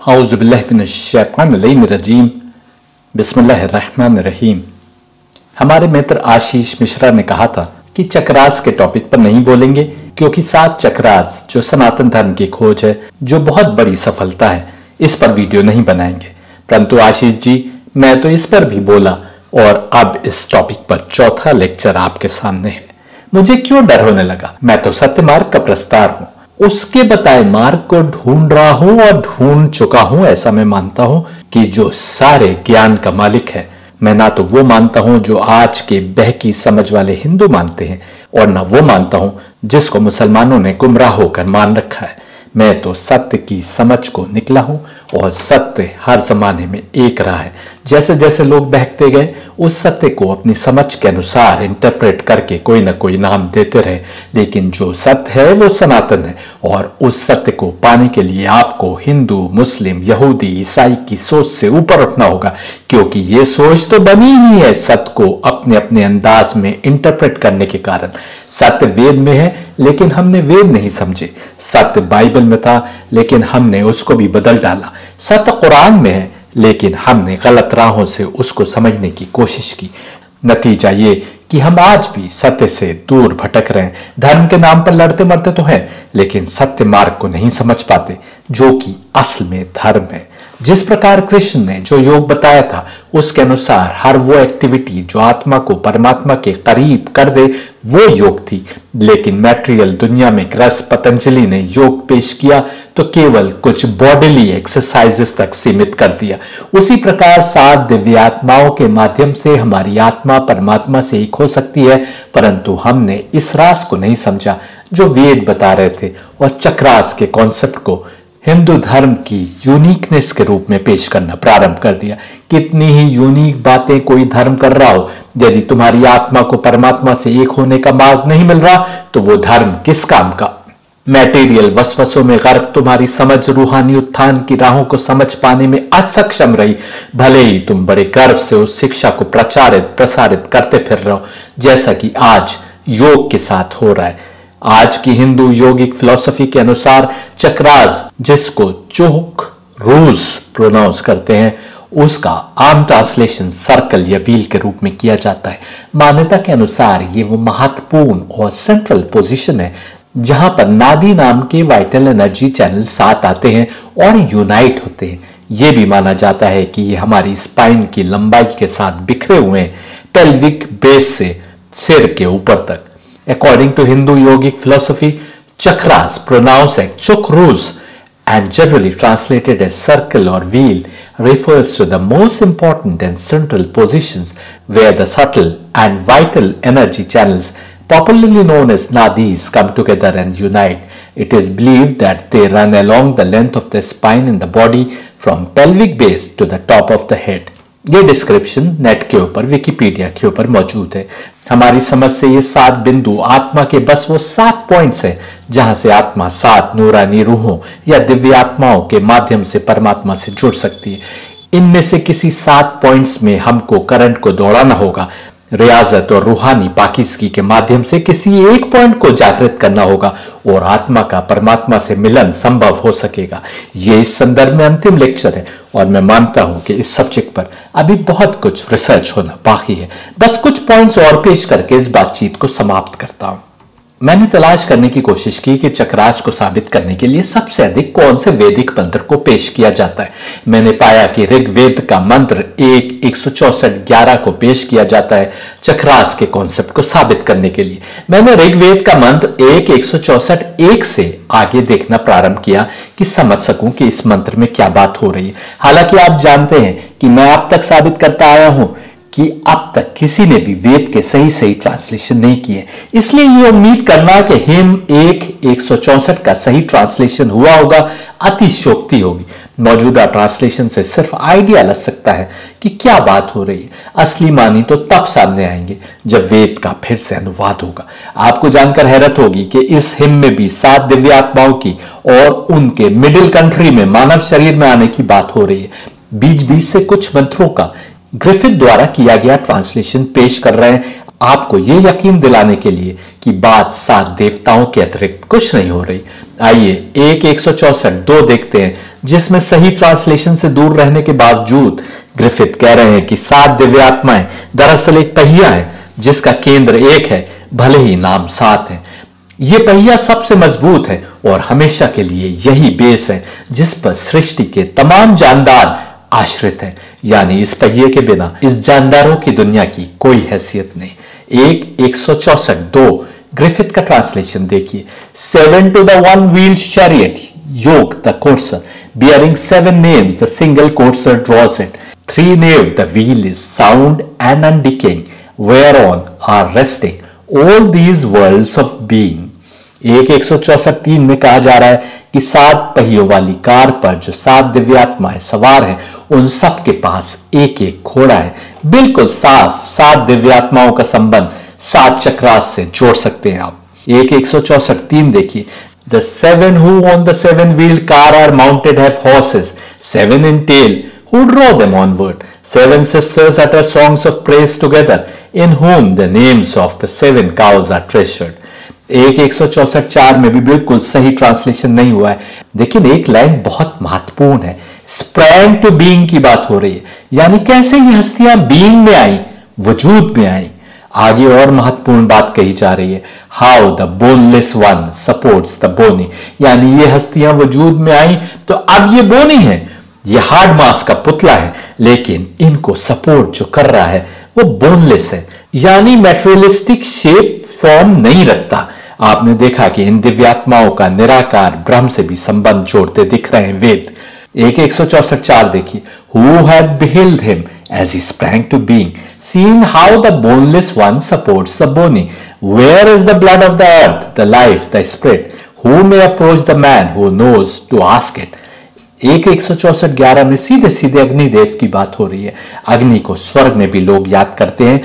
औज़ुबिल्लाहिमिनश्शैतानिर्रजीम बिस्मिल्लाहिर्रहमानिर्रहीम। हमारे मित्र आशीष मिश्रा ने कहा था कि चक्रास के टॉपिक पर नहीं बोलेंगे क्योंकि 7 चक्रास जो सनातन धर्म की खोज है, जो बहुत बड़ी सफलता है, इस पर वीडियो नहीं बनाएंगे। परंतु आशीष जी, मैं तो इस पर भी बोला और अब इस टॉपिक पर चौथा लेक्चर आपके सामने है। मुझे क्यों डर होने लगा? मैं तो सत्य मार्ग का प्रस्तार हूं, उसके बताए मार्ग को ढूंढ रहा हूं और ढूंढ चुका हूं। ऐसा मैं मानता हूं कि जो सारे ज्ञान का मालिक है, मैं ना तो वो मानता हूं जो आज के बहकी समझ वाले हिंदू मानते हैं और ना वो मानता हूं जिसको मुसलमानों ने गुमराह होकर मान रखा है। मैं तो सत्य की समझ को निकला हूं और सत्य हर जमाने में एक रहा है। जैसे जैसे लोग बहकते गए, उस सत्य को अपनी समझ के अनुसार इंटरप्रेट करके कोई ना कोई नाम देते रहे, लेकिन जो सत्य है वो सनातन है। और उस सत्य को पाने के लिए आपको हिंदू, मुस्लिम, यहूदी, ईसाई की सोच से ऊपर उठना होगा, क्योंकि ये सोच तो बनी ही है सत्य को अपने अपने अंदाज में इंटरप्रेट करने के कारण। सत्य वेद में है लेकिन हमने वेद नहीं समझे। सत्य बाइबल में था लेकिन हमने उसको भी बदल डाला। सत्य कुरान में है लेकिन हमने गलत राहों से उसको समझने की कोशिश की। नतीजा ये कि हम आज भी सत्य से दूर भटक रहे हैं। धर्म के नाम पर लड़ते मरते तो हैं, लेकिन सत्य मार्ग को नहीं समझ पाते, जो कि असल में धर्म है। जिस प्रकार कृष्ण ने जो योग बताया था, उसके अनुसार हर वो एक्टिविटी जो आत्मा को परमात्मा के करीब कर दे, वो योग थी। लेकिन मैटेरियल दुनिया में ग्रस्त पतंजलि ने योग पेश किया तो केवल कुछ बॉडीली एक्सरसाइजेस तक सीमित कर दिया। उसी प्रकार 7 दिव्य आत्माओं के माध्यम से हमारी आत्मा परमात्मा से एक हो सकती है, परंतु हमने इस राज को नहीं समझा जो वेद बता रहे थे और चक्रास के कॉन्सेप्ट को हिंदू धर्म की यूनिकनेस के रूप में पेश करना प्रारंभ कर दिया। कितनी ही यूनिक बातें कोई धर्म कर रहा हो, यदि तुम्हारी आत्मा को परमात्मा से एक होने का मार्ग नहीं मिल रहा तो वो धर्म किस काम का? मैटेरियल वसवसों में गर्क तुम्हारी समझ रूहानी उत्थान की राहों को समझ पाने में असक्षम रही, भले ही तुम बड़े गर्व से उस शिक्षा को प्रसारित करते फिर रहे हो, जैसा कि आज योग के साथ हो रहा है। आज की हिंदू योगिक फिलॉसफी के अनुसार चक्रास, जिसको चोक रूज प्रोनाउंस करते हैं, उसका आम ट्रांसलेशन सर्कल या व्हील के रूप में किया जाता है। मान्यता के अनुसार ये वो महत्वपूर्ण और सेंट्रल पोजीशन है जहां पर नादी नाम के वाइटल एनर्जी चैनल साथ आते हैं और यूनाइट होते हैं। यह भी माना जाता है कि ये हमारी स्पाइन की लंबाई के साथ बिखरे हुए हैं, पेल्विक बेस से सिर के ऊपर तक। According to Hindu yogic philosophy, chakras, pronounced as chakrus and generally translated as circle or wheel, refers to the most important and central positions where the subtle and vital energy channels, popularly known as nadis, come together and unite. It is believed that they run along the length of the spine in the body from pelvic base to the top of the head. ये description net के ऊपर, Wikipedia के ऊपर मौजूद है। हमारी समझ से ये 7 बिंदु आत्मा के बस वो 7 पॉइंट्स हैं जहां से आत्मा 7 नूरानी रूहों या दिव्य आत्माओं के माध्यम से परमात्मा से जुड़ सकती है। इनमें से किसी 7 पॉइंट्स में हमको करंट को दौड़ाना होगा। रियाजत और रूहानी पाकीज़गी के माध्यम से किसी एक पॉइंट को जागृत करना होगा और आत्मा का परमात्मा से मिलन संभव हो सकेगा। ये इस संदर्भ में अंतिम लेक्चर है और मैं मानता हूं कि इस सब्जेक्ट पर अभी बहुत कुछ रिसर्च होना बाकी है। बस कुछ पॉइंट्स और पेश करके इस बातचीत को समाप्त करता हूं। मैंने तलाश करने की कोशिश की कि चक्रास को साबित करने के लिए सबसे अधिक कौन से वैदिक मंत्र को पेश किया जाता है। मैंने पाया कि ऋग्वेद का मंत्र 1:164:11 को पेश किया जाता है चक्रास के कॉन्सेप्ट को साबित करने के लिए। मैंने ऋग्वेद का मंत्र 1:164:1 से आगे देखना प्रारंभ किया कि समझ सकूं कि इस मंत्र में क्या बात हो रही है। हालांकि आप जानते हैं कि मैं अब तक साबित करता आया हूं कि अब तक किसी ने भी वेद के सही ट्रांसलेशन नहीं किए, इसलिए ये उम्मीद करना कि हिम 1:164 का सही ट्रांसलेशन हुआ होगा अतिशयोक्ति होगी। मौजूदा ट्रांसलेशन से सिर्फ आइडिया लग सकता है कि क्या बात हो रही है। असली मानी तो तब सामने आएंगे जब वेद का फिर से अनुवाद होगा। आपको जानकर हैरत होगी कि इस हिम में भी 7 दिव्य आत्माओं की और उनके मिडिल कंट्री में मानव शरीर में आने की बात हो रही है। बीच बीच से कुछ मंत्रों का ग्रिफिथ द्वारा किया गया ट्रांसलेशन पेश कर रहे हैं, आपको यह यकीन दिलाने के लिए कि बात 7 देवताओं के अतिरिक्त कुछ नहीं हो रही। आइए एक 164 2 देखते हैं, जिसमें सही ट्रांसलेशन से दूर रहने के बावजूद ग्रिफिथ कह रहे हैं कि 7 दिव्य आत्माएं दरअसल एक पहिया है जिसका केंद्र एक है, भले ही नाम 7 है। यह पहिया सबसे मजबूत है और हमेशा के लिए यही बेस है जिस पर सृष्टि के तमाम जानदार आश्रित हैं। यानी इस पहिए के बिना इस जानदारों की दुनिया की कोई हैसियत नहीं। एक 164 2 ग्रिफिथ का ट्रांसलेशन देखिए। 7 to the one wheeled chariot yoke the courser, bearing 7 names the single courser draws it. 3 named the wheel is sound and undecaying, whereon are resting all these worlds of being. एक 164 3 में कहा जा रहा है कि 7 पहियों वाली कार पर जो 7 दिव्यात्माएं सवार हैं, उन सब के पास एक एक घोड़ा है। बिल्कुल साफ 7 दिव्यात्माओं का संबंध 7 चक्रास से जोड़ सकते हैं आप। एक 164 3 देखिए। The 7 who on the 7-wheeled car are mounted have horses, 7 in tail, who draw them onward. 7 sisters utter songs of praise together, in whom the names of the 7 cows are treasured. एक 164 4 में भी बिल्कुल सही translation नहीं हुआ है, लेकिन एक लाइन बहुत महत्वपूर्ण है। स्प्रैंग टू बीइंग की बात हो रही है, यानी कैसे ये हस्तियां बीइंग में आई, वजूद में आई। आगे और महत्वपूर्ण बात कही जा रही है, how the boneless one supports the bony, यानी ये हस्तियां वजूद में आई तो अब ये बोनी है, ये हार्ड मास का पुतला है, लेकिन इनको सपोर्ट जो कर रहा है वो बोनलेस है, यानी मेटेरियलिस्टिक शेप फॉर्म नहीं रखता। आपने देखा कि इन दिव्यात्माओं का निराकार ब्रह्म से भी संबंध जोड़ते दिख रहे हैं वेद। एक 164 4 देखिए। Who had beheld him as he sprang to being, seen how the boneless one supports the bony. Where is the blood of the earth, the life, the spirit? Who may approach the man who knows to ask it? एक 164 11 में सीधे सीधे अग्निदेव की बात हो रही है। अग्नि को स्वर्ग में भी लोग याद करते हैं,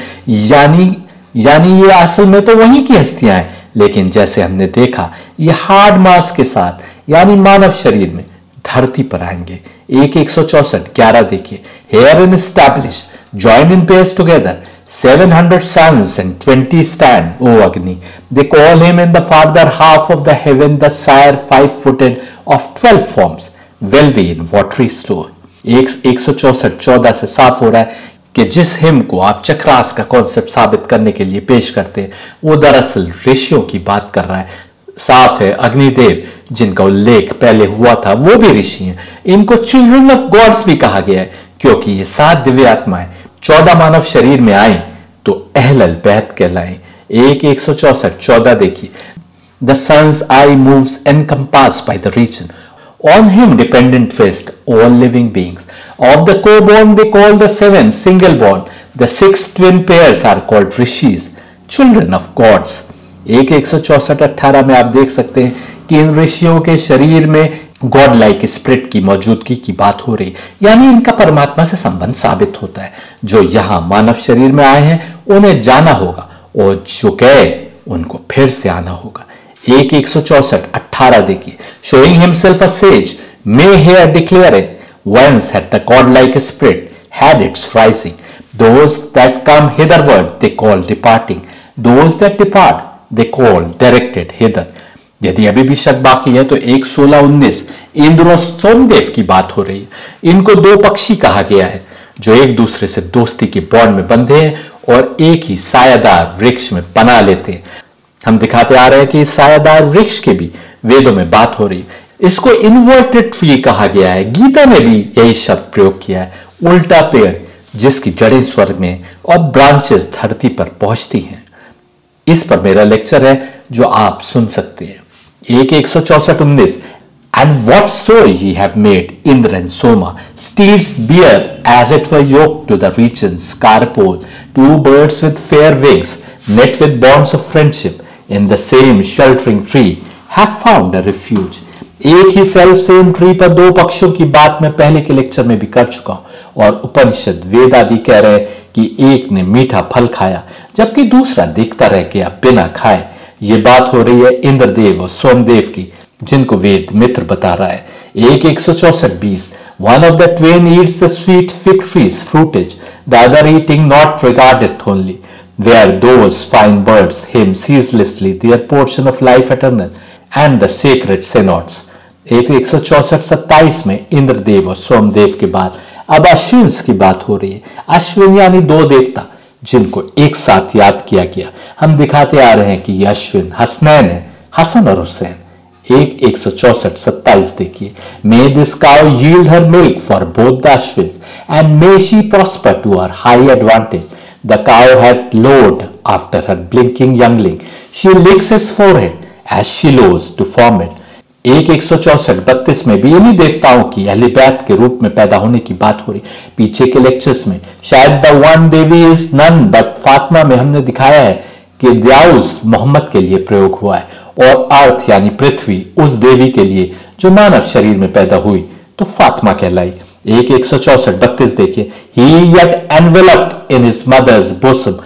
यानी ये असल में तो वहीं की हस्तियां हैं, लेकिन जैसे हमने देखा ये हार्ड मास के साथ यानी मानव शरीर में धरती पर आएंगे। एक 164 11 देखिए। Here in established, join in pairs together, 700 sons and 20 stand, O Agni. They call him in the farther half of the heaven, the sire 5-footed of 12 forms, wealthy in watery store. एक 164 14 से साफ हो रहा है कि जिस him को आप चक्रास का कॉन्सेप्ट साबित करने के लिए पेश करते हैं, वो दरअसल ऋषियों की बात कर रहा है। साफ है अग्निदेव जिनका उल्लेख पहले हुआ था वो भी ऋषि हैं। इनको चिल्ड्रन ऑफ गॉड्स भी कहा गया है, क्योंकि ये 7 दिव्य आत्माएं 14 मानव शरीर में आई तो अहलल बैत कहलाएं। एक 164 14 देखिए। The sun's eye moves encompassed by the region, on him dependent rest all living beings. Of the co-born they call the 7 single born, the 6 twin pairs are called rishis, children of gods. एक 164 18 में आप देख सकते हैं कि इन ऋषियों के शरीर में गॉड लाइक स्पिरिट की मौजूदगी की बात हो रही, यानी इनका परमात्मा से संबंध साबित होता है। जो यहां मानव शरीर में आए हैं उन्हें जाना होगा, और जो गए उनको फिर से आना होगा। एक 164 18 देखिए। Showing himself a sage, may here declare it, once had the godlike spirit had its rising. Those that come hitherward they call departing, those that depart they call directed hither. यदि अभी भी शक बाकी है तो एक 16-19 इंद्र और सोमदेव की बात हो रही है। इनको 2 पक्षी कहा गया है जो एक दूसरे से दोस्ती के बॉन्ड में बंधे हैं और एक ही सायादार वृक्ष में पनाह लेते हैं। हम दिखाते आ रहे हैं कि सायादार वृक्ष के भी वेदों में बात हो रही है। इसको इन्वर्टेड ट्री कहा गया है, गीता ने भी यही शब्द प्रयोग किया है। उल्टा पेड़ जिसकी जड़ें स्वर्ग में और ब्रांचेस धरती पर पहुंचती हैं। इस पर मेरा लेक्चर है जो आप सुन सकते हैं। एक 164 19। And what so ye have made Indra and Soma, steeds bear as it were yoked to the regions Carpole, 2 birds with fair wings, knit with bonds of friendship, in the same sheltering tree have found a refuge. एक ही self same tree पर 2 पक्षियों की बात मैं पहले के lecture में भी कर चुका हूं, और उपनिषद वेद आदि कह रहे हैं कि एक ने मीठा फल खाया जबकि दूसरा देखता रह गया बिना खाए। ये बात हो रही है इंद्रदेव और सोमदेव की, जिनको वेद मित्र बता रहा है। एक 164 20। One of the twain eats the sweet fig tree's fruitage, the other eating not regardeth only. Where those fine birds hymn ceaselessly their portion of life eternal, and the sacred synods. एक 164-27 में इंद्रदेव और सोमदेव के बाद अब अश्विन की बात हो रही है। अश्विन यानी दो देवता जिनको एक साथ याद किया गया। हम दिखाते आ रहे हैं कि ये अश्विन हसनैन है, हसन और हुसैन। एक 164-27 देखिए, may this cow yield her milk for both the Ashwin and may she prosper to her high advantage. The cow had lowed after her blinking youngling, she licks his forehead as she lows to form it. एक 164-32 में भी इन्हीं देवताओं की अहले बैत के रूप में पैदा होने की बात हो रही। पीछे के लेक्चर्स में शायद the one devi is none but Fatima में हमने दिखाया है कि द्याउस मोहम्मद के लिए प्रयोग हुआ है और अर्थ यानी पृथ्वी उस देवी के लिए जो मानव शरीर में पैदा हुई तो फातिमा कहलाई। एक 164-32 देखिए, ही yet enveloped in his mother's bosom,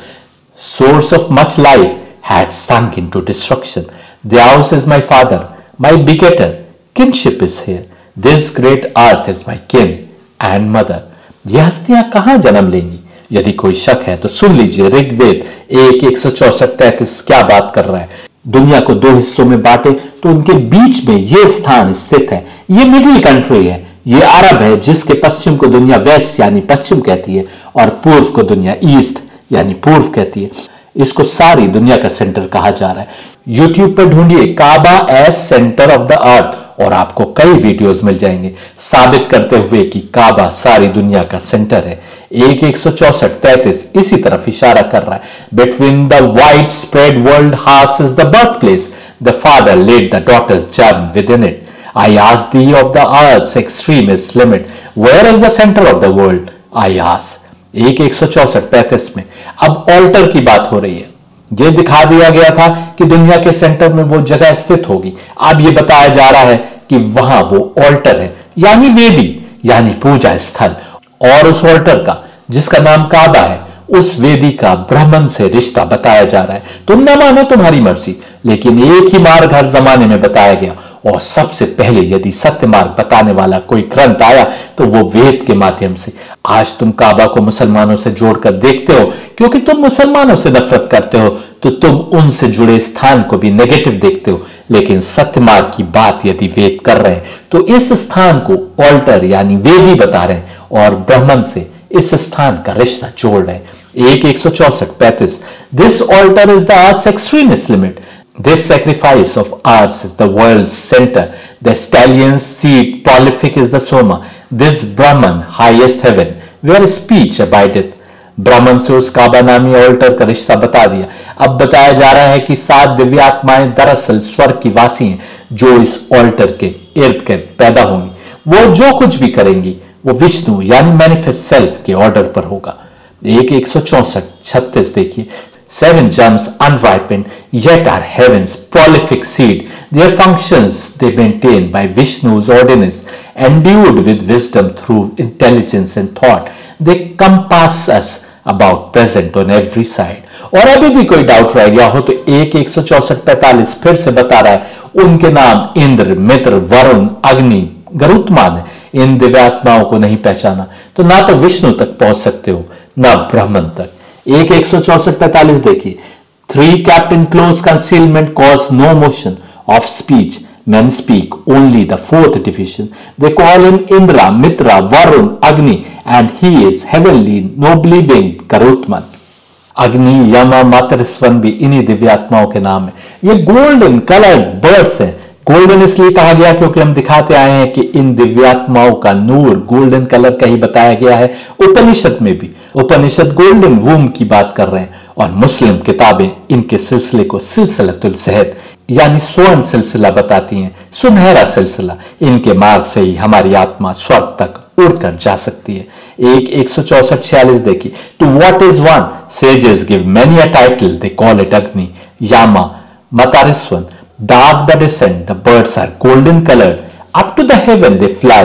source of much life had sunk into destruction. Dyaus is my father, my begetter, kinship is here. This great earth is my kin and mother. ये हस्तियां कहां जन्म लेंगी? यदि कोई शक है तो सुन लीजिए ऋग्वेद 1:164-33 क्या बात कर रहा है। दुनिया को दो हिस्सों में बांटे तो उनके बीच में यह स्थान स्थित है। ये मिडिल कंट्री है, ये अरब है जिसके पश्चिम को दुनिया वेस्ट यानी पश्चिम कहती है और पूर्व को दुनिया ईस्ट यानी पूर्व कहती है। इसको सारी दुनिया का सेंटर कहा जा रहा है। यूट्यूब पर ढूंढिए Kaaba as centre of the earth और आपको कई वीडियोस मिल जाएंगे साबित करते हुए कि काबा सारी दुनिया का सेंटर है। एक 164-33 इसी तरफ इशारा कर रहा है। Between the wide spread world house is the birth place, the father laid the daughter's germ within it. I ask thee of the earth's extremist limit, where is the center of the world? I ask. एक 164-35 में अब alter की बात हो रही है। यह दिखा दिया गया था कि दुनिया के सेंटर में वो जगह स्थित होगी। अब यह बताया जा रहा है कि वहां वो ऑल्टर है यानी वेदी यानी पूजा स्थल, और उस ऑल्टर का जिसका नाम काबा है उस वेदी का ब्राह्मण से रिश्ता बताया जा रहा है। तुम ना मानो तुम्हारी मर्जी, लेकिन एक ही मार्ग हर जमाने में बताया गया और सबसे पहले यदि सत्य मार्ग बताने वाला कोई ग्रंथ आया तो वो वेद के माध्यम से। आज तुम काबा को मुसलमानों से जोड़कर देखते हो क्योंकि तुम मुसलमानों से नफरत करते हो, तो तुम उनसे जुड़े स्थान को भी नेगेटिव देखते हो। लेकिन सत्य मार्ग की बात यदि वेद कर रहे हैं तो इस स्थान को ऑल्टर यानी वेदी बता रहे हैं और ब्राह्मण से इस स्थान का रिश्ता जोड़ रहे हैं। एक 164-35 this altar is the earth's extremist limit. This sacrifice of ours is the world's center. The stallion's seed prolific is the soma. This Brahman highest heaven, where speech abideth. ब्राह्मण से उस काबा नामी ऑल्टर का रिश्ता बता दिया। अब बताया जा रहा है कि 7 दिव्य आत्माएं दरअसल स्वर्ग की वासी हैं जो इस ऑल्टर के इर्द गिर्द पैदा होंगी। वो जो कुछ भी करेंगी वो विष्णु यानी मैनिफेस्ट सेल्फ के ऑर्डर पर होगा। एक 164-36 देखिए, 7 germs unripened, yet are heaven's prolific seed. Their functions they maintain by Vishnu's ordinance, endued with wisdom through intelligence and thought. They compass us about present on every side. और अभी भी कोई doubt रह गया हो तो एक 164-45 फिर से बता रहा है। उनके नाम इंद्र, मित्र, वरुण, अग्नि, गरुत्मान है। इन दिव्यात्माओं को नहीं पहचाना तो ना तो विष्णु तक पहुंच सकते हो ना ब्राह्मण तक। एक 164-45 देखिए, 3 kept in close concealment cause no motion of speech. Men speak only the 4th division. They call him Indra, Mitra, Varun, Agni, and he is heavenly, nobly winged Garutman. अग्नि, यमा, मातृस्वन भी इन्हीं दिव्यात्माओं के नाम है। ये गोल्डन कलर्ड बर्ड्स हैं। Golden इसलिए कहा गया क्योंकि हम दिखाते आए हैं कि इन दिव्यात्माओं का नूर गोल्डन कलर का ही बताया गया है। उपनिषद में भी उपनिषद गोल्डन वूम की बात कर रहे हैं और मुस्लिम किताबें इनके सिलसिले को सिलसिलतुल सहद यानी स्वर्ण सिलसिला बताती हैं, सुनहरा सिलसिला। इनके मार्ग से ही हमारी आत्मा स्वर्ग तक उड़कर जा सकती है। एक 164-46 देखिए, to what is one sages give many a title, they call it Agni, Yama, मतारिस्वन, dark the descent, the birds are golden colored, up to the heaven they fly,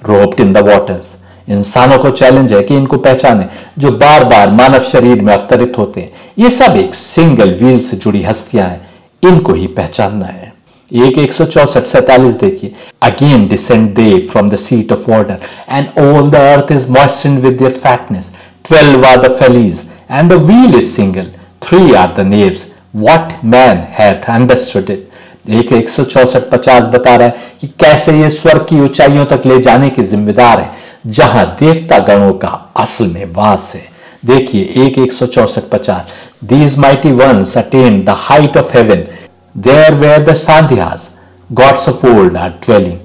robed in the waters. इंसानों को चैलेंज है कि इनको पहचाने जो बार बार मानव शरीर में अवतरित होते हैं। ये सब एक सिंगल व्हील से जुड़ी हस्तियां हैं, इनको ही पहचानना है। एक 164-47 देखिए, again descend they from the seat of order and all the earth is moistened with their fatness. 12 are the fellies and the wheel is single, 3 are the naves, what man hath understood it. एक 164-50 बता रहा है कि कैसे ये स्वर्ग की ऊंचाइयों तक ले जाने के जिम्मेदार है, जहां देवता गणों का असल में वास है। देखिए 164-50, these mighty ones attained the height of heaven, there where the Sadhyas, gods of old are dwelling,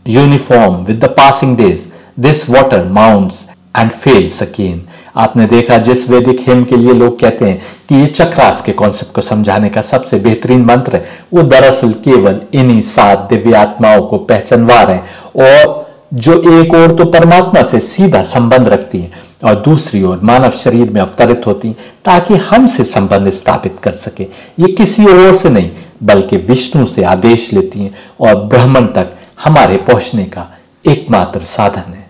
uniform with the passing days, this water mounts and falls again. आपने देखा जिस वैदिक हेम के लिए लोग कहते हैं कि ये चक्रास के कॉन्सेप्ट को समझाने का सबसे बेहतरीन मंत्र है, वो दरअसल केवल इन्हीं 7 दिव्य आत्माओं को पहचानवा रहे हैं, और जो एक ओर तो परमात्मा से सीधा संबंध रखती है और दूसरी ओर मानव शरीर में अवतरित होती हैं ताकि हमसे संबंध स्थापित कर सके। ये किसी और से नहीं बल्कि विष्णु से आदेश लेती हैं और ब्राह्मण तक हमारे पहुंचने का एकमात्र साधन है।